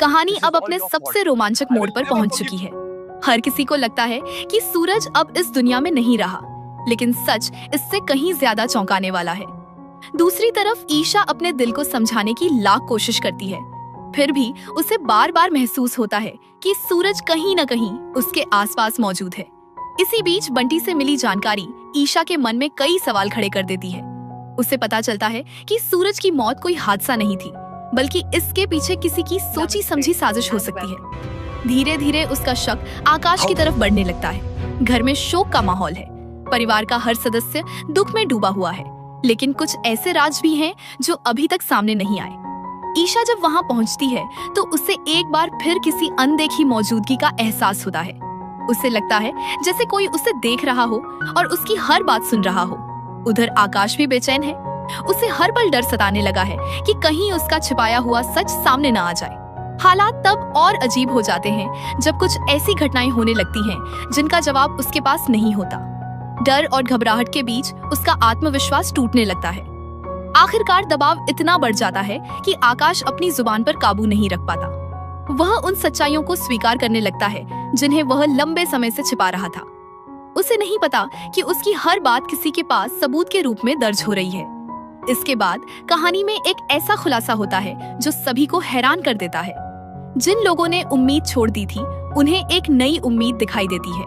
कहानी अब अपने सबसे रोमांचक मोड़ पर पहुंच चुकी है। हर किसी को लगता है कि सूरज अब इस दुनिया में नहीं रहा, लेकिन सच इससे कहीं ज्यादा चौंकाने वाला है। दूसरी तरफ ईशा अपने दिल को समझाने की लाख कोशिश करती है, फिर भी उसे बार बार महसूस होता है कि सूरज कहीं न कहीं उसके आसपास मौजूद है। इसी बीच बंटी से मिली जानकारी ईशा के मन में कई सवाल खड़े कर देती है। उसे पता चलता है कि सूरज की मौत कोई हादसा नहीं थी, बल्कि इसके पीछे किसी की सोची समझी साजिश हो सकती है। धीरे धीरे उसका शक आकाश की तरफ बढ़ने लगता है। घर में शोक का माहौल है, परिवार का हर सदस्य दुख में डूबा हुआ है, लेकिन कुछ ऐसे राज भी हैं जो अभी तक सामने नहीं आए। ईशा जब वहां पहुंचती है तो उसे एक बार फिर किसी अनदेखी मौजूदगी का एहसास होता है। उसे लगता है जैसे कोई उसे देख रहा हो और उसकी हर बात सुन रहा हो। उधर आकाश भी बेचैन है। उसे हर पल डर सताने लगा है कि कहीं उसका छिपाया हुआ सच सामने न आ जाए। हालात तब और अजीब हो जाते हैं जब कुछ ऐसी घटनाएं होने लगती हैं जिनका जवाब उसके पास नहीं होता। डर और घबराहट के बीच उसका आत्मविश्वास टूटने लगता है। आखिरकार दबाव इतना बढ़ जाता है कि आकाश अपनी जुबान पर काबू नहीं रख पाता। वह उन सच्चाइयों को स्वीकार करने लगता है जिन्हें वह लंबे समय से छिपा रहा था। उसे नहीं पता कि उसकी हर बात किसी के पास सबूत के रूप में दर्ज हो रही है। इसके बाद कहानी में एक ऐसा खुलासा होता है जो सभी को हैरान कर देता है। जिन लोगों ने उम्मीद छोड़ दी थी, उन्हें एक नई उम्मीद दिखाई देती है।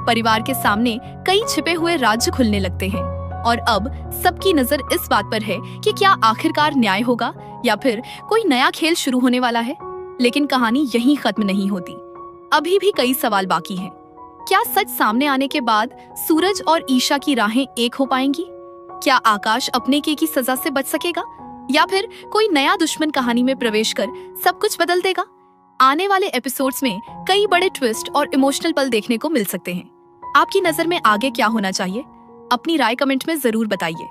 परिवार के सामने कई छिपे हुए राज्य खुलने लगते हैं और अब सबकी नजर इस बात पर है कि क्या आखिरकार न्याय होगा या फिर कोई नया खेल शुरू होने वाला है। लेकिन कहानी यहीं खत्म नहीं होती। अभी भी कई सवाल बाकी हैं। क्या सच सामने आने के बाद सूरज और ईशा की राहें एक हो पाएंगी? क्या आकाश अपने की सजा से बच सकेगा या फिर कोई नया दुश्मन कहानी में प्रवेश कर सब कुछ बदल देगा? आने वाले एपिसोड्स में कई बड़े ट्विस्ट और इमोशनल पल देखने को मिल सकते हैं। आपकी नजर में आगे क्या होना चाहिए? अपनी राय कमेंट में जरूर बताइए।